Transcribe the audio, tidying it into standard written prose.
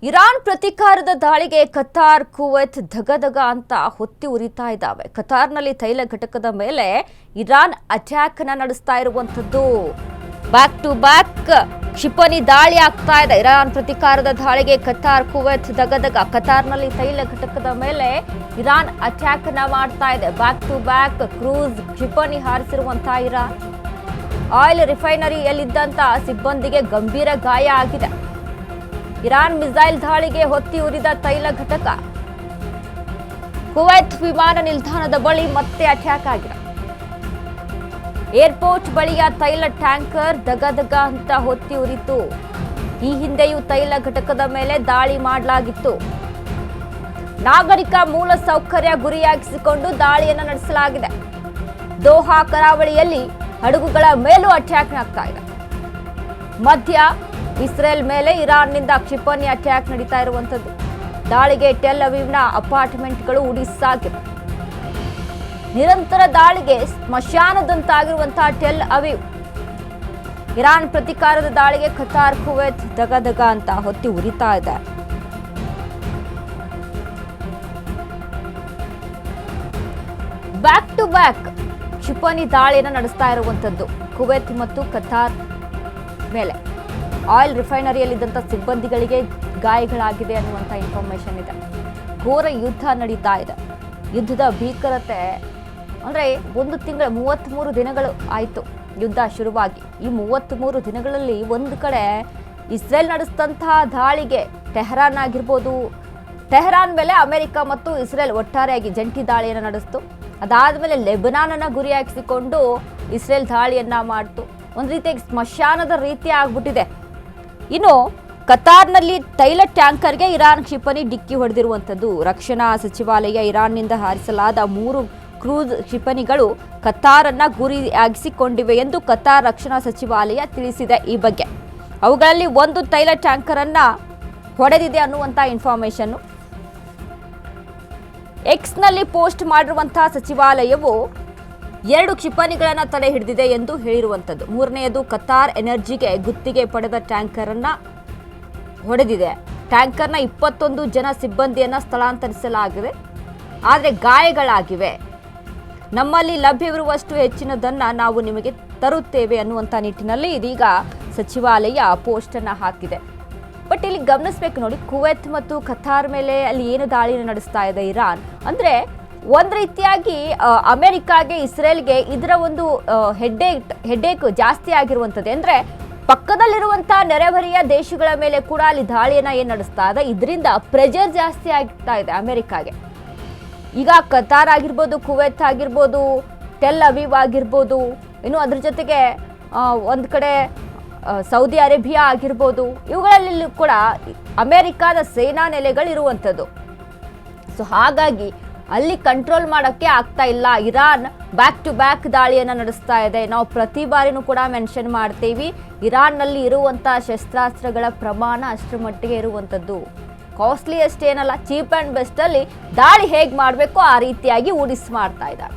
Iran ಪ್ರತೀಕಾರದ ದಾಳಿಗೆ Qatar Kuwait ಧಗಧಗ ಅಂತ ಹೊತ್ತಿ ಉರಿತಾ ಇದ್ದಾವೆ. ಕತಾರ್ನಲ್ಲಿ ತೈಲ ಘಟಕದ ಮೇಲೆ ಇರಾನ್ ಅಟ್ಯಾಕ್ ನಡೆಸ್ತಾ ಇರುವಂತದ್ದು. ಬ್ಯಾಕ್ ಟು ಬ್ಯಾಕ್ ಕ್ಷಿಪಣಿ ದಾಳಿ ಆಗ್ತಾ ಇದೆ. ಇರಾನ್ ಪ್ರತೀಕಾರದ ದಾಳಿಗೆ ಕತಾರ್ ಕುವೈತ್ ಧಗಧಗ. ಕತಾರ್ನಲ್ಲಿ ತೈಲ ಘಟಕದ ಮೇಲೆ ಇರಾನ್ ಅಟ್ಯಾಕ್ ಮಾಡ್ತಾ ಇದೆ. ಬ್ಯಾಕ್ ಟು ಬ್ಯಾಕ್ ಕ್ರೂಸ್ ಕ್ಷಿಪಣಿ ಹಾರಿಸಿರುವಂತಹ ಇರಾನ್ ಆಯಿಲ್ ರಿಫೈನರಿಯಲ್ಲಿದ್ದಂತ ಸಿಬ್ಬಂದಿಗೆ ಗಂಭೀರ ಗಾಯ ಆಗಿದೆ. ಇರಾನ್ ಮಿಸೈಲ್ ದಾಳಿಗೆ ಹೊತ್ತಿ ಉರಿದ ತೈಲ ಘಟಕ. ಕುವೈತ್ ವಿಮಾನ ನಿಲ್ದಾಣದ ಬಳಿ ಮತ್ತೆ ಅಟ್ಯಾಕ್ ಆಗಿದೆ. ಏರ್ಪೋರ್ಟ್ ಬಳಿಯ ತೈಲ ಟ್ಯಾಂಕರ್ ದಗದಗ ಅಂತ ಹೊತ್ತಿ ಉರಿತು. ಈ ಹಿಂದೆಯೂ ತೈಲ ಘಟಕದ ಮೇಲೆ ದಾಳಿ ಮಾಡಲಾಗಿತ್ತು. ನಾಗರಿಕ ಮೂಲ ಸೌಕರ್ಯ ಗುರಿಯಾಗಿಸಿಕೊಂಡು ದಾಳಿಯನ್ನು ನಡೆಸಲಾಗಿದೆ. ದೋಹಾ ಕರಾವಳಿಯಲ್ಲಿ ಹಡಗುಗಳ ಮೇಲೂ ಅಟ್ಯಾಕ್ ಆಗ್ತಾ ಇದೆ. ಮಧ್ಯ ಇಸ್ರೇಲ್ ಮೇಲೆ ಇರಾನ್ನಿಂದ ಕ್ಷಿಪಣಿ ಅಟ್ಯಾಕ್ ನಡೀತಾ ಇರುವಂತದ್ದು. ದಾಳಿಗೆ ಟೆಲ್ ಅವೀವ್ನ ಅಪಾರ್ಟ್ಮೆಂಟ್ಗಳು ಉಡಿಸಾಗಿವೆ. ನಿರಂತರ ದಾಳಿಗೆ ಸ್ಮಶಾನದಂತಾಗಿರುವಂತಹ ಟೆಲ್ ಅವೀವ್. ಇರಾನ್ ಪ್ರತೀಕಾರದ ದಾಳಿಗೆ ಕತಾರ್ ಕುವೈತ್ ದಗದಗ ಅಂತ ಹೊತ್ತಿ ಉರಿತಾ ಇದೆ. ಬ್ಯಾಕ್ ಟು ಬ್ಯಾಕ್ ಕ್ಷಿಪಣಿ ದಾಳಿಯನ್ನು ನಡೆಸ್ತಾ ಇರುವಂತದ್ದು ಕುವೈತ್ ಮತ್ತು ಕತಾರ್ ಮೇಲೆ. ಆಯಿಲ್ ರಿಫೈನರಿಯಲ್ಲಿದ್ದಂಥ ಸಿಬ್ಬಂದಿಗಳಿಗೆ ಗಾಯಗಳಾಗಿದೆ ಅನ್ನುವಂಥ ಇನ್ಫಾರ್ಮೇಶನ್ ಇದೆ. ಘೋರ ಯುದ್ಧ ನಡೀತಾ ಇದೆ. ಯುದ್ಧದ ಭೀಕರತೆ ಅಂದರೆ 1 ತಿಂಗಳ 33 ದಿನಗಳು ಆಯಿತು ಯುದ್ಧ ಶುರುವಾಗಿ. ಈ 33 ದಿನಗಳಲ್ಲಿ ಒಂದು ಕಡೆ ಇಸ್ರೇಲ್ ನಡೆಸಿದಂತಹ ದಾಳಿಗೆ ಟೆಹರಾನ್ ಆಗಿರ್ಬೋದು, ಟೆಹರಾನ್ ಮೇಲೆ ಅಮೆರಿಕ ಮತ್ತು ಇಸ್ರೇಲ್ ಒಟ್ಟಾರೆಯಾಗಿ ಜಂಟಿ ದಾಳಿಯನ್ನು ನಡೆಸಿತು. ಅದಾದಮೇಲೆ ಲೆಬನಾನನ್ನು ಗುರಿಯಾಗಿಸಿಕೊಂಡು ಇಸ್ರೇಲ್ ದಾಳಿಯನ್ನ ಮಾಡಿತು. ಒಂದು ರೀತಿಯಾಗಿ ಸ್ಮಶಾನದ ರೀತಿ ಆಗ್ಬಿಟ್ಟಿದೆ. ಇನ್ನು ಕತಾರ್ನಲ್ಲಿ ತೈಲ ಟ್ಯಾಂಕರ್ಗೆ ಇರಾನ್ ಕ್ಷಿಪಣಿ ಡಿಕ್ಕಿ ಹೊಡೆದಿರುವಂಥದ್ದು. ರಕ್ಷಣಾ ಸಚಿವಾಲಯ ಇರಾನ್ನಿಂದ ಹಾರಿಸಲಾದ 3 ಕ್ರೂಸ್ ಕ್ಷಿಪಣಿಗಳು ಕತಾರನ್ನ ಗುರಿಯಾಗಿಸಿಕೊಂಡಿವೆ ಎಂದು ಕತಾರ್ ರಕ್ಷಣಾ ಸಚಿವಾಲಯ ತಿಳಿಸಿದೆ. ಈ ಬಗ್ಗೆ ಅವುಗಳಲ್ಲಿ ಒಂದು ತೈಲ ಟ್ಯಾಂಕರ್ ಅನ್ನ ಹೊಡೆದಿದೆ ಅನ್ನುವಂಥ ಇನ್ಫಾರ್ಮೇಶನ್ ಎಕ್ಸ್ನಲ್ಲಿ ಪೋಸ್ಟ್ ಮಾಡಿರುವಂತಹ ಸಚಿವಾಲಯವು 2 ಕ್ಷಿಪಣಿಗಳನ್ನು ತಡೆ ಹಿಡಿದಿದೆ ಎಂದು ಹೇಳಿರುವಂಥದ್ದು. 3ನೇದು ಕತಾರ್ ಎನರ್ಜಿಗೆ ಗುತ್ತಿಗೆ ಪಡೆದ ಟ್ಯಾಂಕರ್ ಅನ್ನ ಹೊಡೆದಿದೆ. ಟ್ಯಾಂಕರ್ನ 21 ಜನ ಸಿಬ್ಬಂದಿಯನ್ನು ಸ್ಥಳಾಂತರಿಸಲಾಗಿದೆ. ಆದರೆ ಗಾಯಗಳಾಗಿವೆ. ನಮ್ಮಲ್ಲಿ ಲಭ್ಯವಿರುವಷ್ಟು ಹೆಚ್ಚಿನದನ್ನು ನಾವು ನಿಮಗೆ ತರುತ್ತೇವೆ ಅನ್ನುವಂಥ ನಿಟ್ಟಿನಲ್ಲಿ ಇದೀಗ ಸಚಿವಾಲಯ ಪೋಸ್ಟ್ ಅನ್ನು ಹಾಕಿದೆ. ಬಟ್ ಇಲ್ಲಿ ಗಮನಿಸಬೇಕು ನೋಡಿ, ಕುವೈತ್ ಮತ್ತು ಕತಾರ್ ಮೇಲೆ ಅಲ್ಲಿ ಏನು ದಾಳಿಯನ್ನು ನಡೆಸ್ತಾ ಇದೆ ಇರಾನ್ ಅಂದರೆ ಒಂದು ರೀತಿಯಾಗಿ ಅಮೆರಿಕಾಗೆ ಇಸ್ರೇಲ್ಗೆ ಇದರ ಒಂದು ಹೆಡ್ಡೇಕ್ ಜಾಸ್ತಿ ಆಗಿರುವಂಥದ್ದು. ಅಂದರೆ ಪಕ್ಕದಲ್ಲಿರುವಂತಹ ನೆರೆಹೊರೆಯ ದೇಶಗಳ ಮೇಲೆ ಕೂಡ ಅಲ್ಲಿ ದಾಳಿಯನ್ನು ಏನು ನಡೆಸ್ತಾ ಇದೆ, ಇದರಿಂದ ಪ್ರೆಷರ್ ಜಾಸ್ತಿ ಆಗ್ತಾ ಇದೆ ಅಮೆರಿಕಾಗೆ. ಈಗ ಕತಾರ್ ಆಗಿರ್ಬೋದು, ಕುವೈತ್ ಆಗಿರ್ಬೋದು, ಟೆಲ್ ಅವೀವ್ ಆಗಿರ್ಬೋದು, ಇನ್ನು ಅದ್ರ ಜೊತೆಗೆ ಒಂದು ಕಡೆ ಸೌದಿ ಅರೇಬಿಯಾ ಆಗಿರ್ಬೋದು, ಇವುಗಳಲ್ಲಿ ಕೂಡ ಅಮೆರಿಕಾದ ಸೇನಾ ನೆಲೆಗಳಿರುವಂಥದ್ದು. ಸೊ ಹಾಗಾಗಿ ಅಲ್ಲಿ ಕಂಟ್ರೋಲ್ ಮಾಡೋಕ್ಕೆ ಆಗ್ತಾ ಇಲ್ಲ. ಇರಾನ್ ಬ್ಯಾಕ್ ಟು ಬ್ಯಾಕ್ ದಾಳಿಯನ್ನು ನಡೆಸ್ತಾ ಇದೆ. ನಾವು ಪ್ರತಿ ಬಾರಿನೂ ಕೂಡ ಮೆನ್ಷನ್ ಮಾಡ್ತೀವಿ, ಇರಾನ್ನಲ್ಲಿ ಇರುವಂಥ ಶಸ್ತ್ರಾಸ್ತ್ರಗಳ ಪ್ರಮಾಣ ಅಷ್ಟರ ಮಟ್ಟಿಗೆ ಇರುವಂಥದ್ದು. ಕಾಸ್ಟ್ಲಿಯೆಸ್ಟ್ ಏನಲ್ಲ, ಚೀಪ್ ಆ್ಯಂಡ್ ಬೆಸ್ಟಲ್ಲಿ ದಾಳಿ ಹೇಗೆ ಮಾಡಬೇಕು ಆ ರೀತಿಯಾಗಿ ಮಾಡ್ತಾ ಇದ್ದಾರೆ.